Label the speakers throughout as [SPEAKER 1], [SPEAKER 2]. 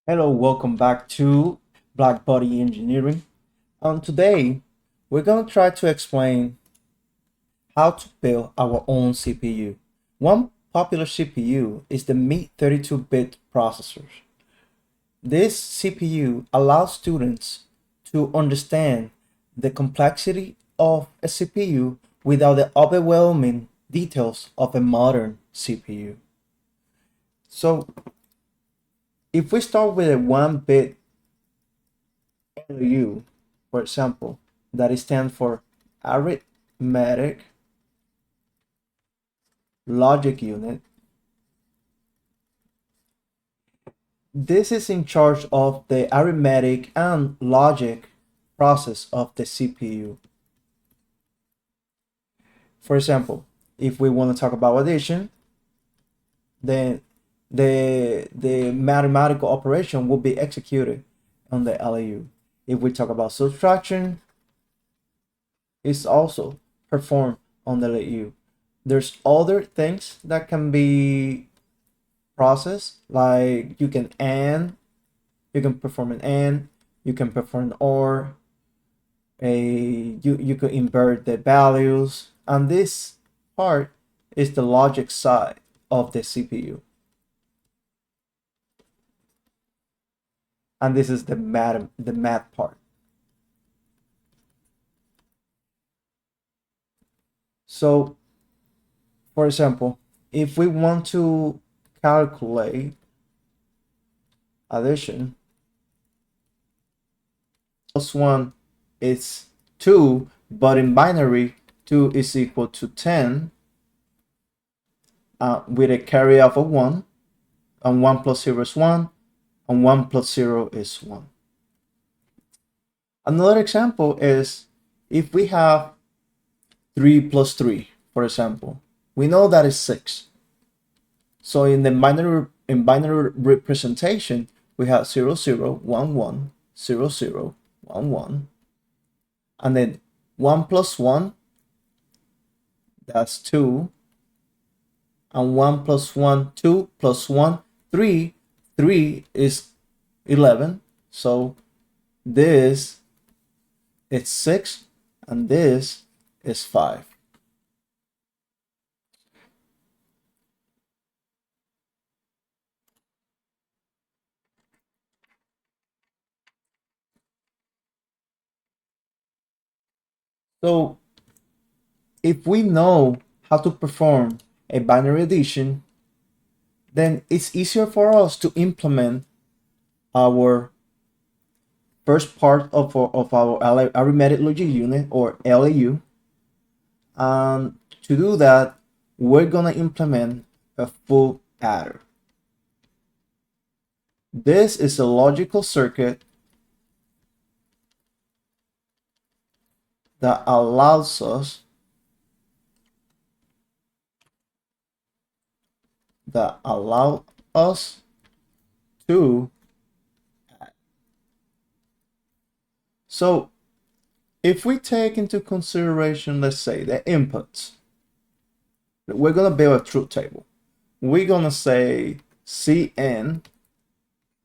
[SPEAKER 1] Hello, welcome back to Black Body Engineering. Today, we're going to try to explain how to build our own CPU. One popular CPU is the MIPS 32-bit processor. This CPU allows students to understand the complexity of a CPU without the overwhelming details of a modern CPU. So, if we start with a 1-bit ALU, for example, that stands for Arithmetic Logic Unit. This is in charge of the arithmetic and logic process of the CPU. For example, if we want to talk about addition, then the mathematical operation will be executed on the LAU. If we talk about subtraction, it's also performed on the LAU. There's other things that can be processed, like you can AND, you can perform an AND, you can perform an OR, you could invert the values, and this part is the logic side of the CPU. And this is the math part. So, for example, if we want to calculate addition, plus 1 is 2, but in binary, 2 is equal to 10, with a carry of a 1, and 1 plus 0 is 1, and 1 plus 0 is 1. Another example is if we have 3 plus 3, for example, we know that is 6. So in the binary representation, we have 0, 0, 1, 1, 0, 0, 1, 1. And then 1 plus 1, that's 2. And 1 plus 1, 2 plus 1, 3. 3 is 11. So this is 6, and this is 5. So if we know how to perform a binary addition, then it's easier for us to implement our first part of our Arithmetic Logic Unit, or LAU. And to do that, we're gonna implement a full adder. This is a logical circuit that allows us to add. So if we take into consideration, let's say, the inputs, we're gonna build a truth table. We're gonna say Cn,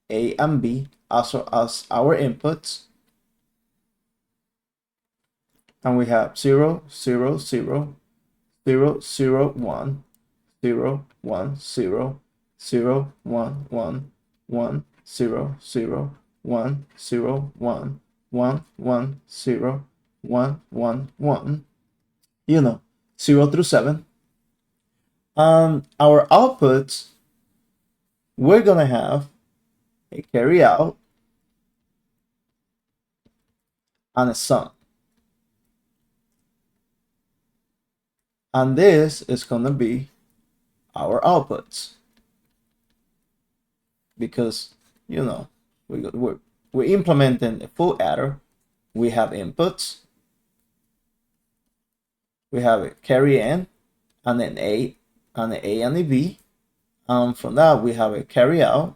[SPEAKER 1] A and B as our inputs, and we have 0, 0, 0, 0, 0, 1, 0, 1, 0, 0, 1, 1, 1, 0, 0, 1, 0, 1, 1, 1, 0, 1, 1, 1, 0 through 7. Our outputs, we're gonna have a carry out and a sum. And this is gonna be our outputs, because we're implementing a full adder. We have inputs, we have a carry in, and an A, and an A and a B. From that, we have a carry out,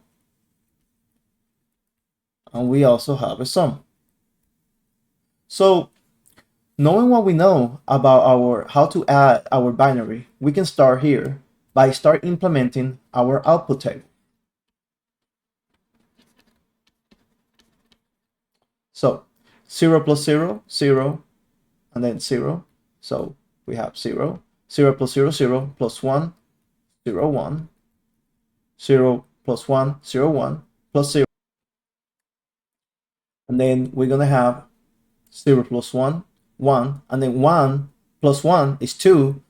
[SPEAKER 1] and we also have a sum. So knowing what we know about how to add our binary, we can start here by implementing our output table. So 0 plus 0, 0, and then 0. So we have 0. 0 plus 0, 0 plus 1, 0, 1. 0 plus 1, 0, 1 plus 0. And then we're going to have 0 plus 1, 1. And then 1 plus 1 is 2.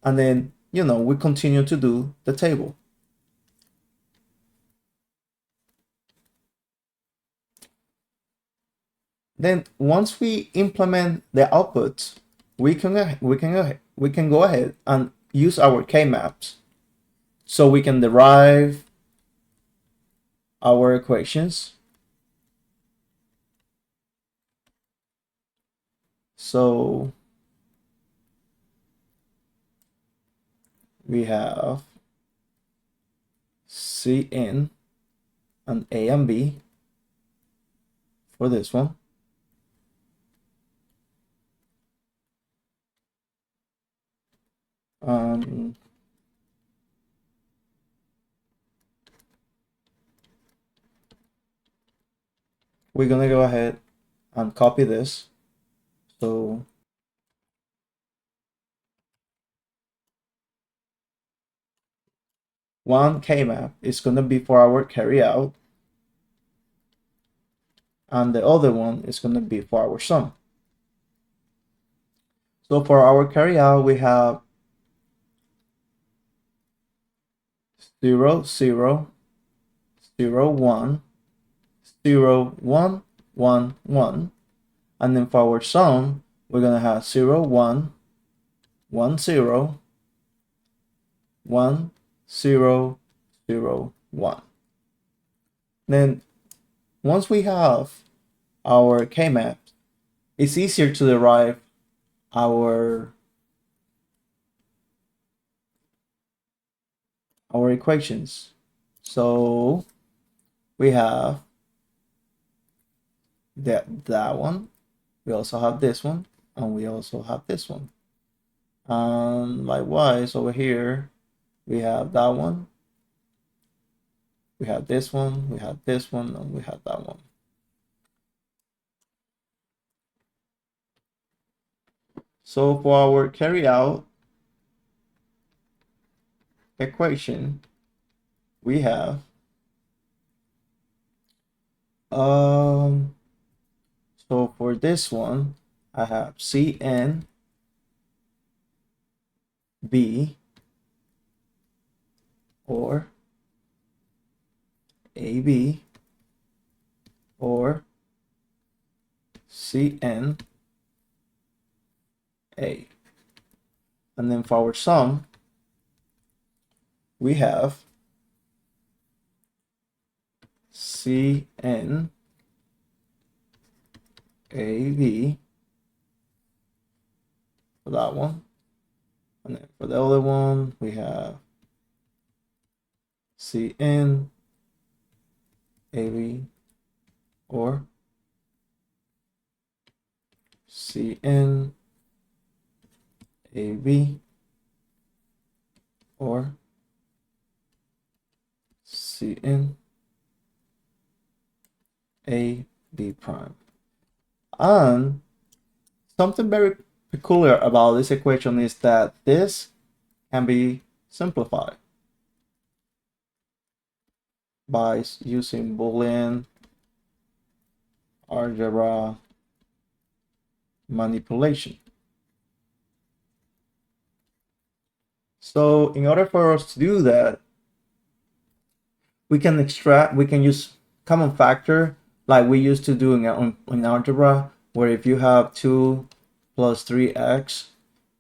[SPEAKER 1] And then, we continue to do the table. Then once we implement the outputs, we can go ahead and use our K-maps so we can derive our equations. So we have Cn and A and B for this one. We're gonna go ahead and copy this. So one K-map is gonna be for our carryout, and the other one is gonna be for our sum. So for our carryout, we have 0, 0, 0, 1, 0, 1, 1, 1. And then for our sum, we're going to have 0, 1, 1, 0, 1, 0, 0, 1. Then once we have our K-map, it's easier to derive our equations. So we have that one. We also have this one, and we also have this one. And likewise over here, we have that one. We have this one, we have this one, and we have that one. So for our carryout equation, we have so for this one, I have Cn B or AB or Cn A. And then for our sum, we have Cn AB for that one. And then for the other one, we have Cn AB or Cn AB or Cn AB prime. And something very peculiar about this equation is that this can be simplified by using Boolean algebra manipulation. So in order for us to do that, we can use common factor like we used to do in algebra, where if you have 2 plus 3x,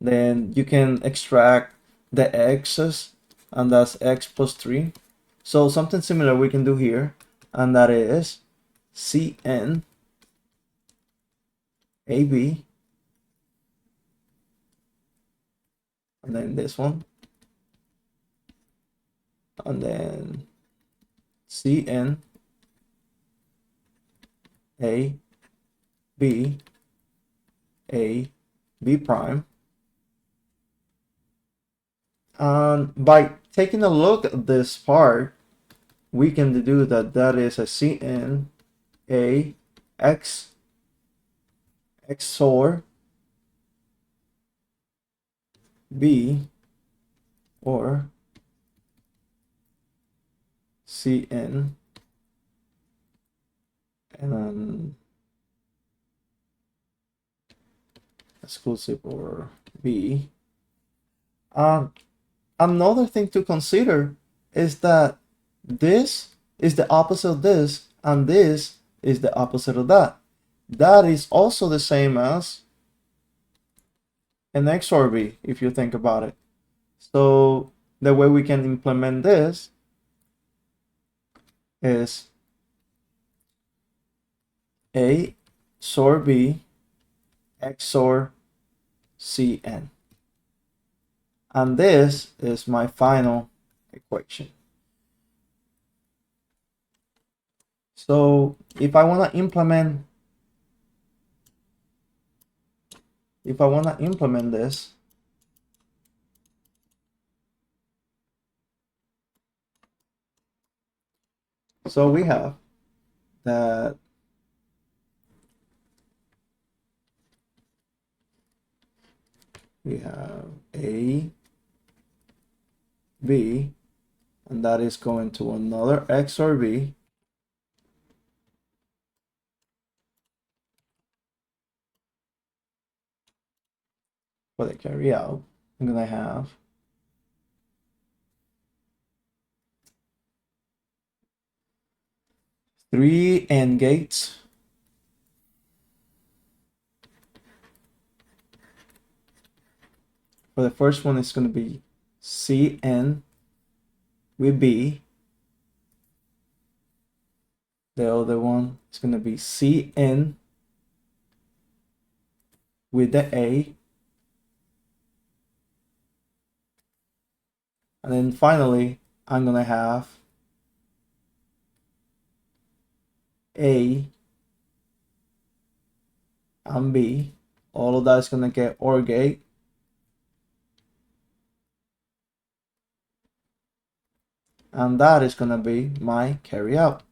[SPEAKER 1] then you can extract the x's, and that's x plus 3. So something similar we can do here, and that is Cn AB, and then this one, and then Cn A B prime. And by taking a look at this part, we can deduce that that is a Cn A X XOR B or Cn and then exclusive or B. Another thing to consider is that this is the opposite of this, and this is the opposite of that. That is also the same as an XOR B, if you think about it. So the way we can implement this is A XOR B XOR Cn. And this is my final equation. So if I want to implement this, so we have that we have A, B, and that is going to another XOR B. For the carry out, I'm gonna have three AND gates. For the first one, it's going to be Cn with B. The other one is going to be Cn with the A. And then finally, I'm going to have A and B. All of that is going to get OR gate. And that is going to be my carry out.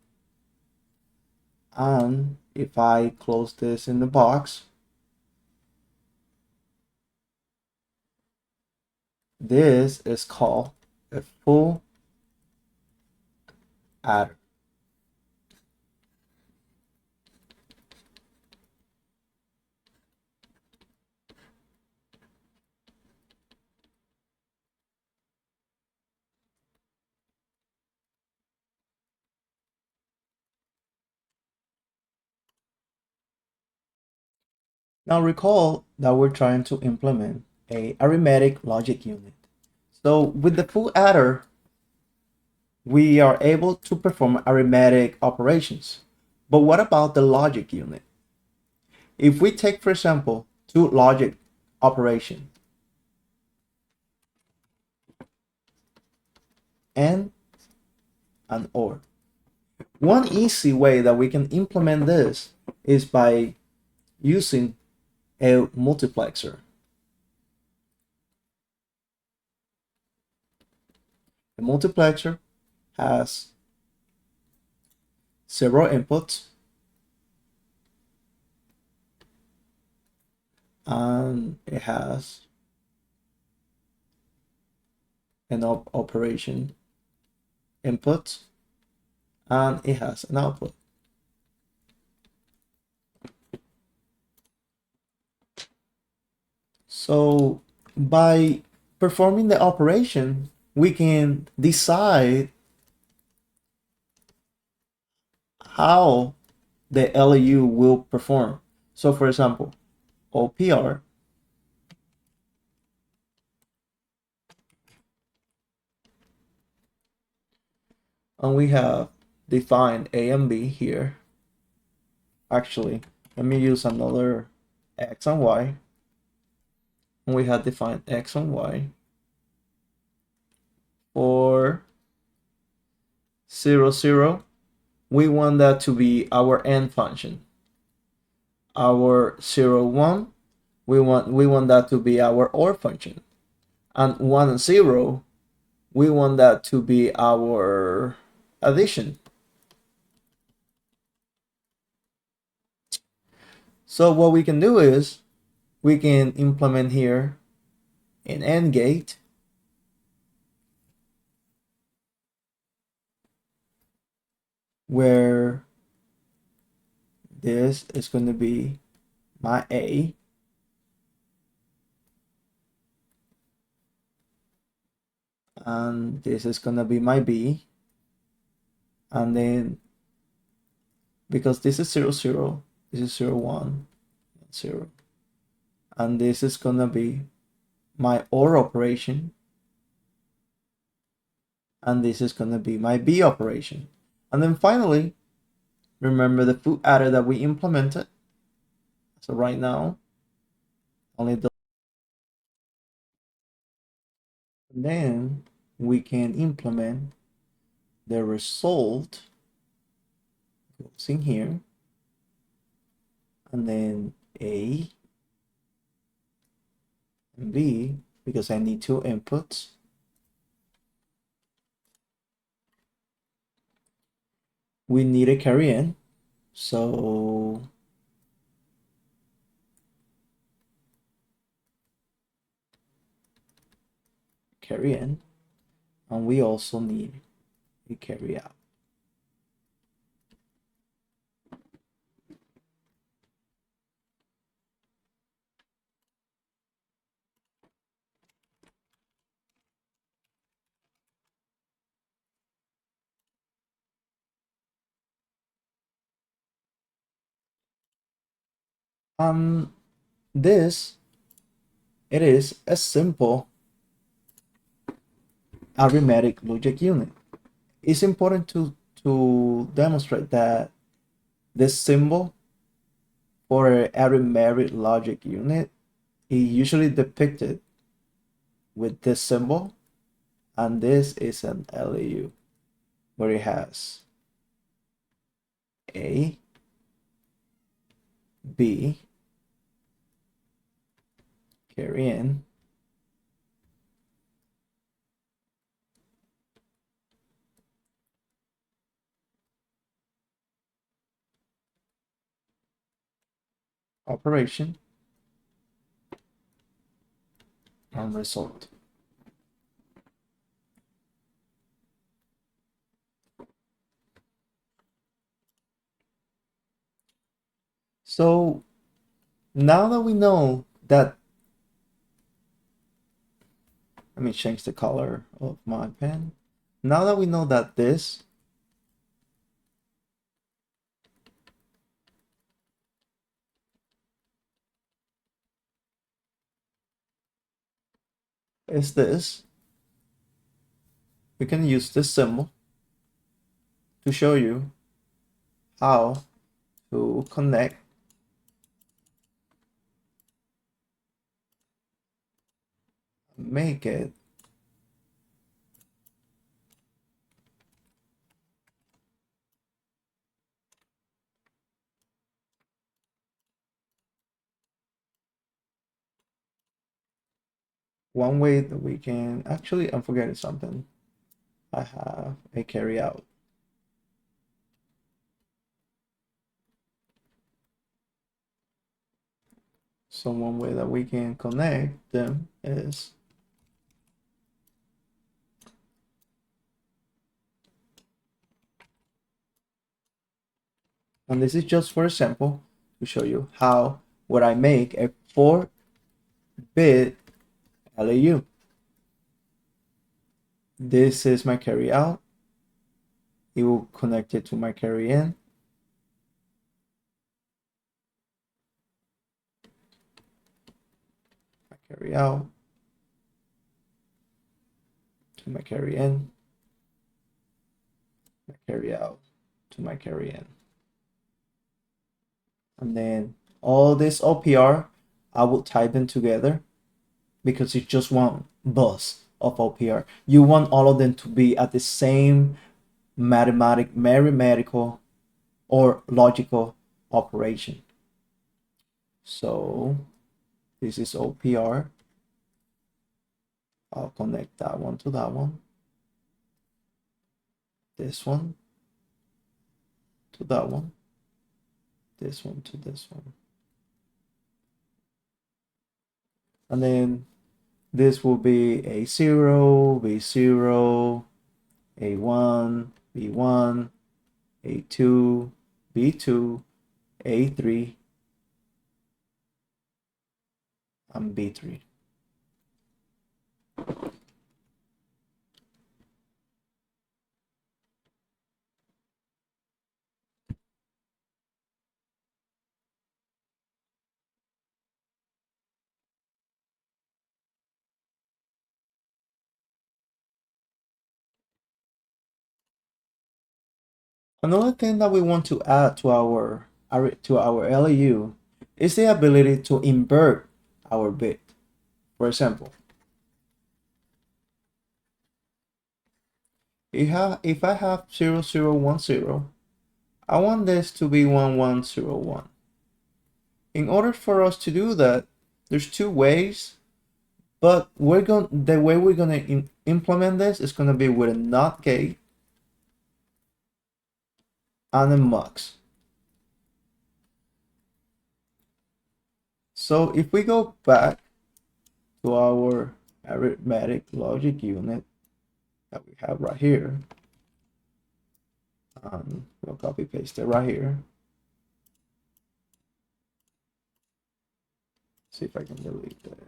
[SPEAKER 1] And if I close this in the box, this is called a full adder. Now recall that we're trying to implement a arithmetic logic unit. So with the full adder, we are able to perform arithmetic operations. But what about the logic unit? If we take, for example, two logic operations, AND and OR. One easy way that we can implement this is by using a multiplexer. A multiplexer has several inputs and it has an operation input and it has an output. So by performing the operation, we can decide how the LU will perform. So for example, OPR and we have defined A and B here. Actually, let me use another X and Y. And we have defined X and Y for 0, 0. We want that to be our end function. Our 0, 1, we want that to be our OR function. And 1 and 0, we want that to be our addition. So what we can do is we can implement here an AND gate where this is going to be my A, and this is going to be my B, and then because this is 0 0, this is 0 1 0, and this is going to be my OR operation, and this is going to be my B operation. And then finally, remember the foo adder that we implemented. So right now, only the, then we can implement the result goes in here, and then A and B, because I need two inputs. We need a carry in, so carry in, and we also need a carry out. This, it is a simple arithmetic logic unit. It's important to demonstrate that this symbol for an arithmetic logic unit is usually depicted with this symbol, and this is an LAU where it has A, B, carry in, operation, and result. So now that we know that, let me change the color of my pen. Now that we know that this is this, we can use this symbol to show you how to connect make it one way that we can actually, I'm forgetting something. I have a carry out. So one way that we can connect them is and this is just for example to show you how would I make a 4-bit LAU. This is my carry out. It will connect it to my carry in. My carry out to my carry in. My carry out to my carry in. And then all this OPR, I will type them together because it's just one bus of OPR. You want all of them to be at the same mathematical or logical operation. So this is OPR. I'll connect that one to that one. This one to that one. This one to this one. and then this will be A0, B0, A1, B1, A2, B2, A3, and B3. Another thing that we want to add to our LU is the ability to invert our bit. For example, if I have 0010, I want this to be 1101. In order for us to do that, there's two ways, but the way we're gonna implement this is gonna be with a NOT gate and a MUX. So if we go back to our arithmetic logic unit that we have right here, we'll copy paste it right here. See if I can delete that.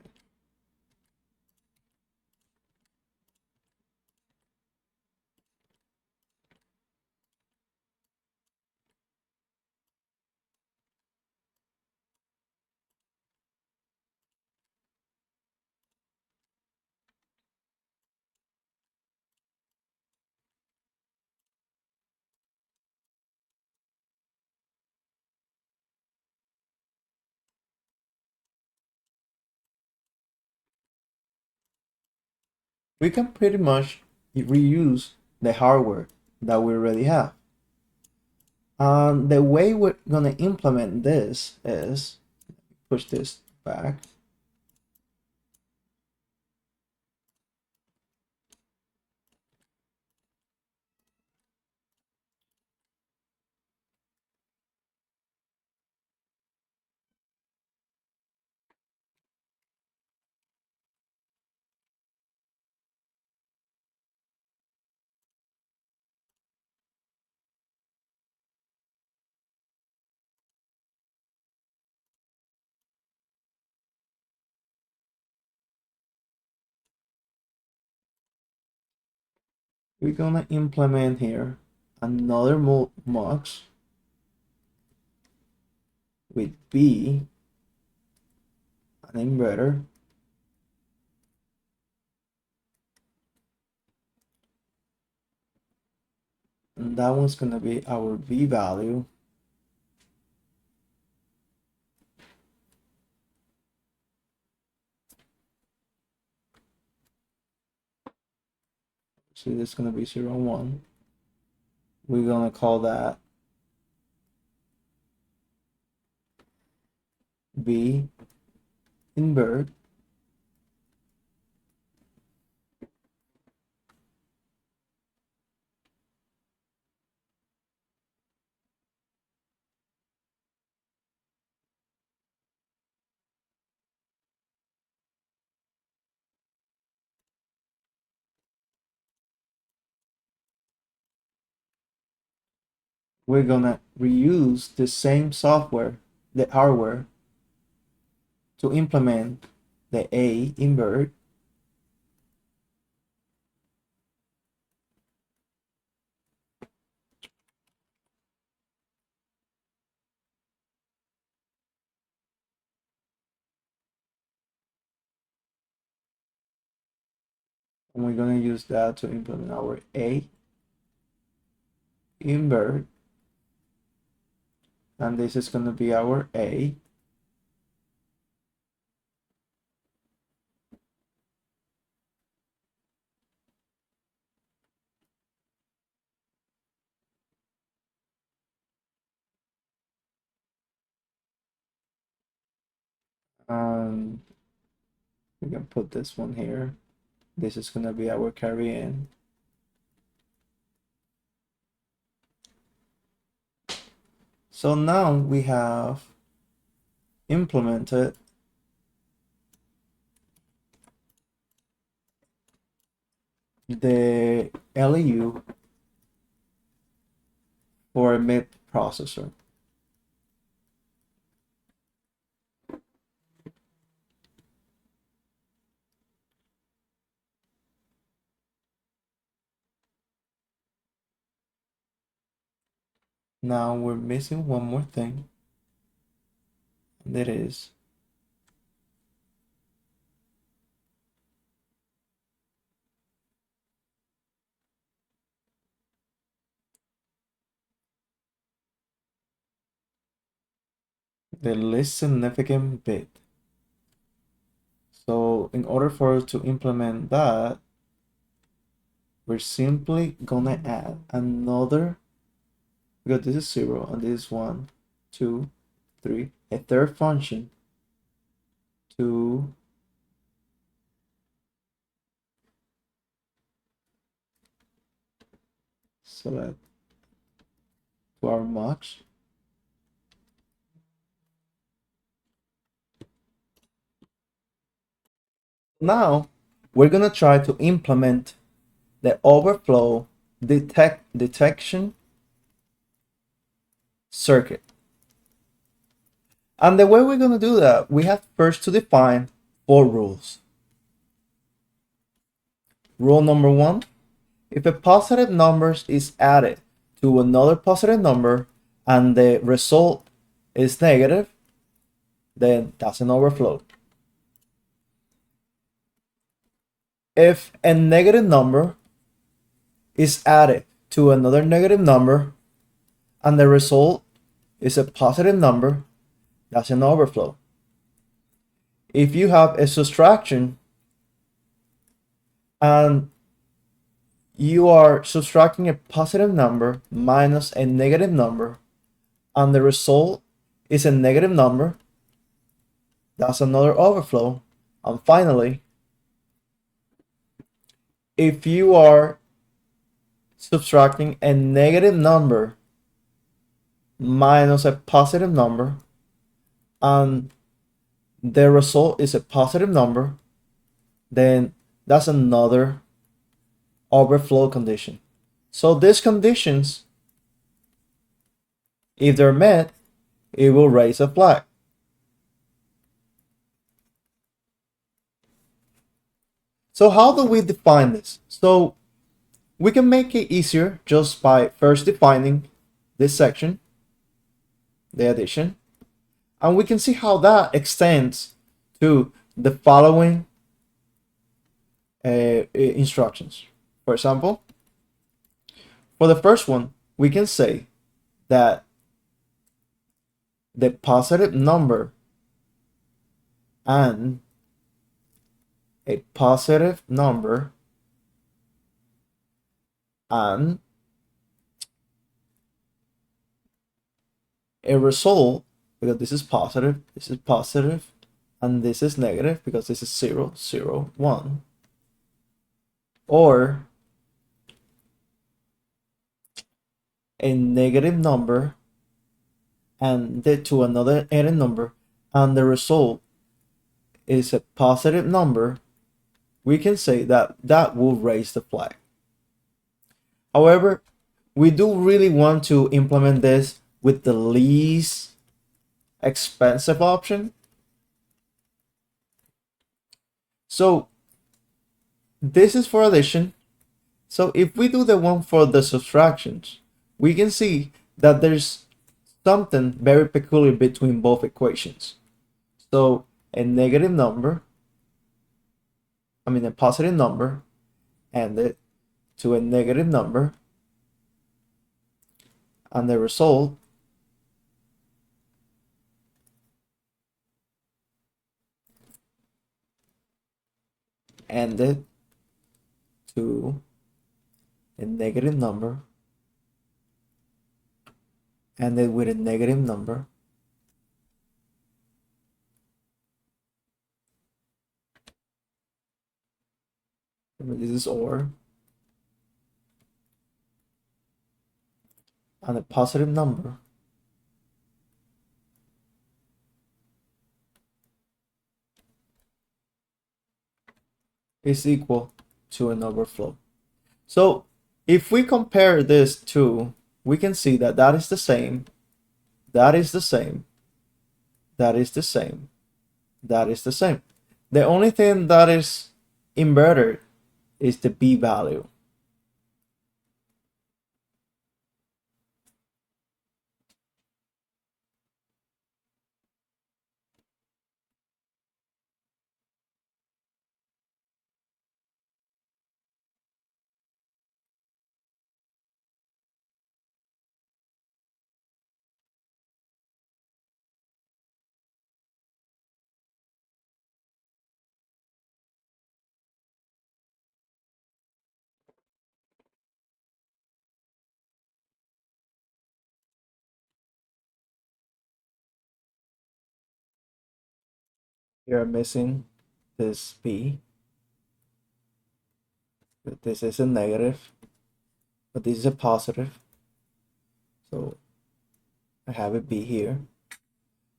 [SPEAKER 1] We can pretty much reuse the hardware that we already have. The way we're gonna implement this is push this back. We're gonna implement here another mux with B, an inverter, and that one's gonna be our B value. So this is gonna be 0, 1. We're gonna call that B invert. We're gonna reuse the same software, the hardware, to implement the A invert. And we're gonna use that to implement our A invert. And this is gonna be our A. And we can put this one here. This is gonna be our carry in. So now we have implemented the LU for a MIPS processor. Now we're missing one more thing, and it is the least significant bit. So in order for us to implement that, we're simply gonna add another, because this is 0 and this is 1, 2, 3, a third function to select to our mux. Now we're gonna try to implement the overflow detection circuit. And the way we're gonna do that, we have first to define 4 rules. Rule number 1, if a positive number is added to another positive number and the result is negative, then that's an overflow. If a negative number is added to another negative number and the result is a positive number, that's an overflow. If you have a subtraction and you are subtracting a positive number minus a negative number and the result is a negative number, that's another overflow. And finally, if you are subtracting a negative number minus a positive number and the result is a positive number, then that's another overflow condition. So these conditions, if they're met, it will raise a flag. So how do we define this? So we can make it easier just by first defining this section, the addition, and we can see how that extends to the following instructions. For example, for the first one, we can say that the positive number and a positive number and a result, because this is positive, and this is negative because this is 0, 0, 1, or a negative number and to another added number and the result is a positive number, we can say that that will raise the flag. However, we do really want to implement this with the least expensive option. So this is for addition. So if we do the one for the subtractions, we can see that there's something very peculiar between both equations. So a negative number, a positive number, and to a negative number, and the result ended to a negative number, ended with a negative number, this is OR, and a positive number, is equal to an overflow. So if we compare this to, we can see that that is the same, that is the same, that is the same, that is the same. The only thing that is inverted is the b value. You're missing this b. This is a negative, but this is a positive. So I have a b here.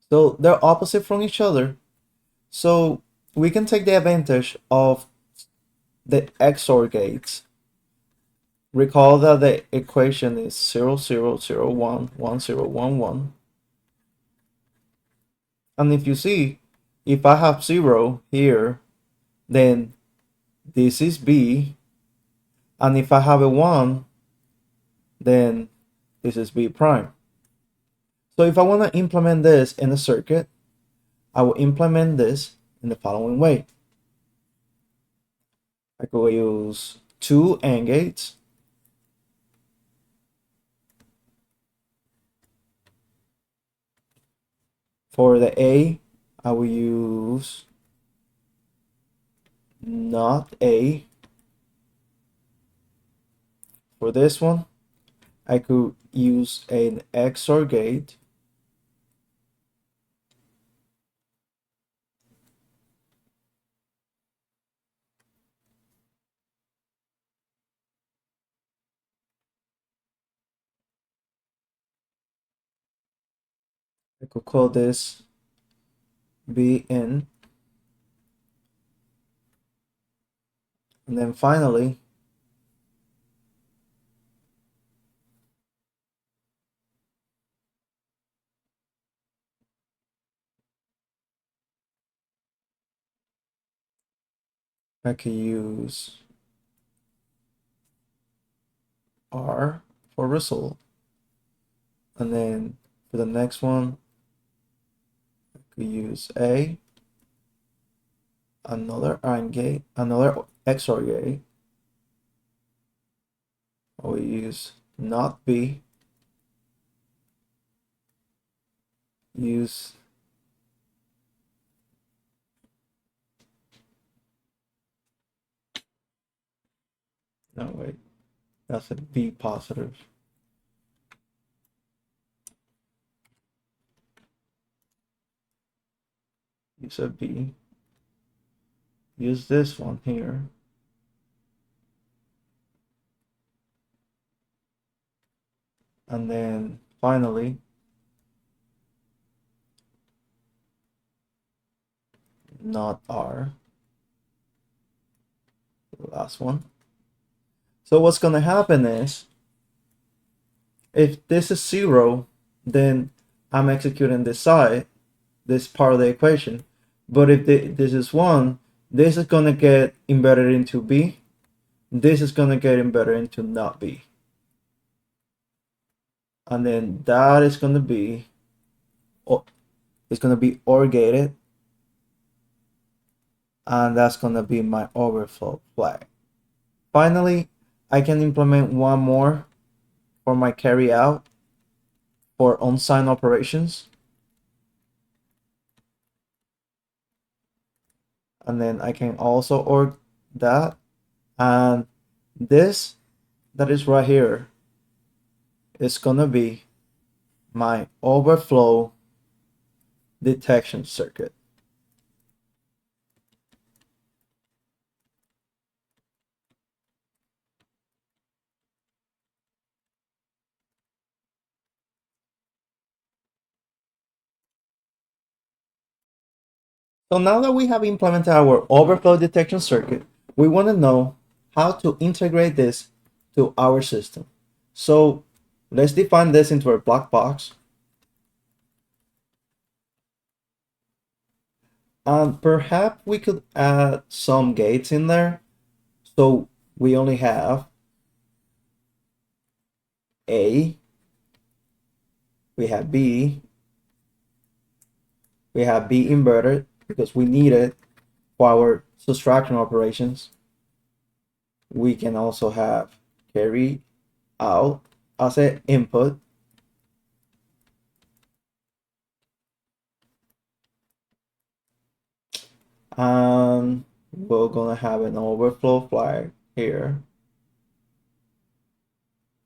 [SPEAKER 1] So they're opposite from each other. So we can take the advantage of the XOR gates. Recall that the equation is 0, 0, 0, 1, 1, 0, 1, 1. And if you see, if I have 0 here, then this is b. And if I have a 1, then this is b prime. So if I want to implement this in a circuit, I will implement this in the following way. I could use two AND gates. For the A, I will use not A. For this one, I could use an XOR gate. I could call this BN. And then finally, I could use R for result. And then for the next one, I could use A, another AND gate, another XOR gate. I will use not B, use no wait, that's a B positive. Use a B. Use this one here. And then finally, not R. The last one. So what's going to happen is, if this is 0, then I'm executing this side, this part of the equation. But if this is 1, this is going to get embedded into B. This is going to get embedded into not B. And then that is going to be, it's going to be OR gated. And that's going to be my overflow flag. Finally, I can implement one more for my carry out for unsigned operations. And then I can also org that. And this that is right here is gonna be my overflow detection circuit. So now that we have implemented our overflow detection circuit, we want to know how to integrate this to our system. So let's define this into a black box. And perhaps we could add some gates in there. So we only have A, we have B, we have B inverted because we need it for our subtraction operations. We can also have carry out as an input. And we're gonna have an overflow flag here.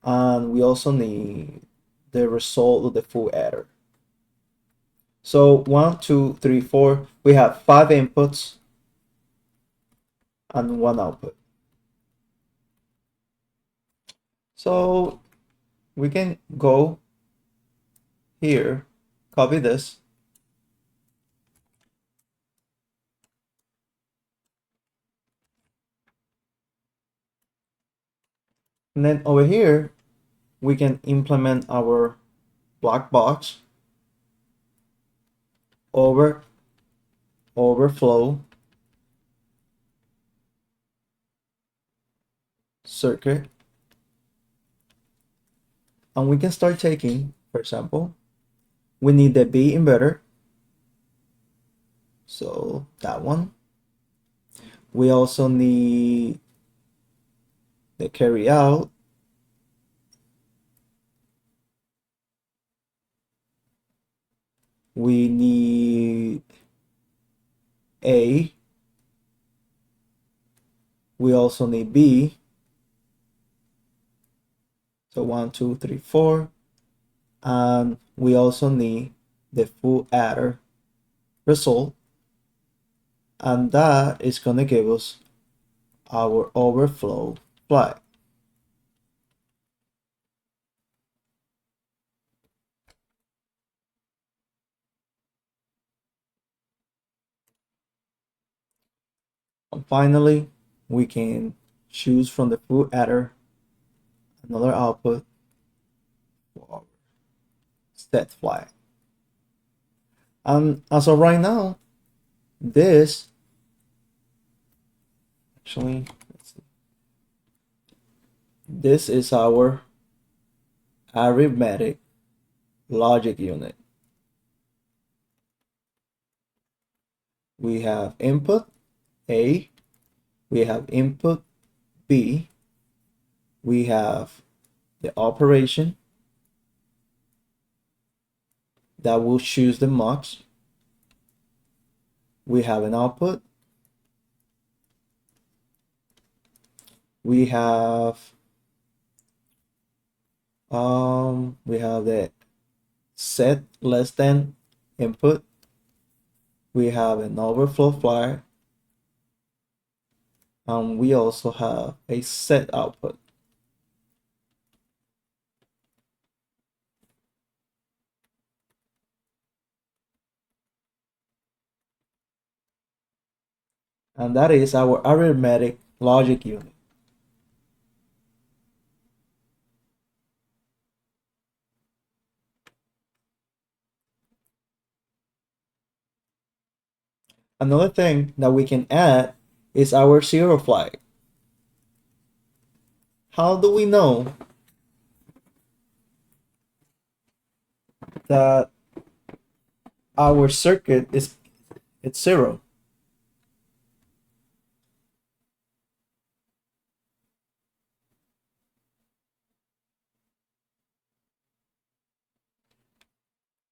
[SPEAKER 1] And we also need the result of the full adder. So 1, 2, 3, 4, we have 5 inputs and 1 output. So we can go here, copy this, and then over here we can implement our black box overflow circuit, and we can start taking, for example, we need the B inverter, so that one. We also need the carry out, we need A, we also need B, so 1, 2, 3, 4, and we also need the full adder result, and that is going to give us our overflow flag. And finally, we can choose from the full adder another output for our set flag. And as of right now, this actually, let's see, this is our arithmetic logic unit. We have input A, we have input B, we have the operation that will choose the mux, we have an output, we have the set less than input, we have an overflow flag, and we also have a set output. And that is our arithmetic logic unit. Another thing that we can add is our zero flag. How do we know that our circuit is it's zero?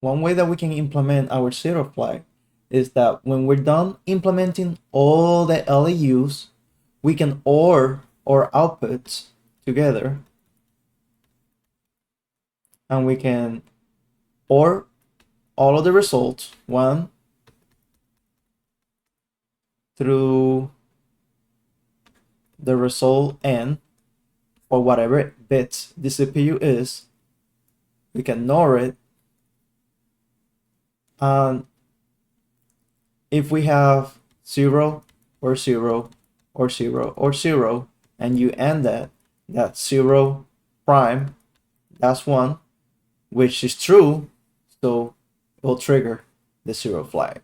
[SPEAKER 1] One way that we can implement our zero flag is that when we're done implementing all the LEUs, we can OR our outputs together, and we can OR all of the results 1 through the result n for whatever bits the CPU is. We can NOR it, and if we have 0 or 0 or 0 or 0 and you end that, that 0 prime, that's 1, which is true, so it will trigger the 0 flag.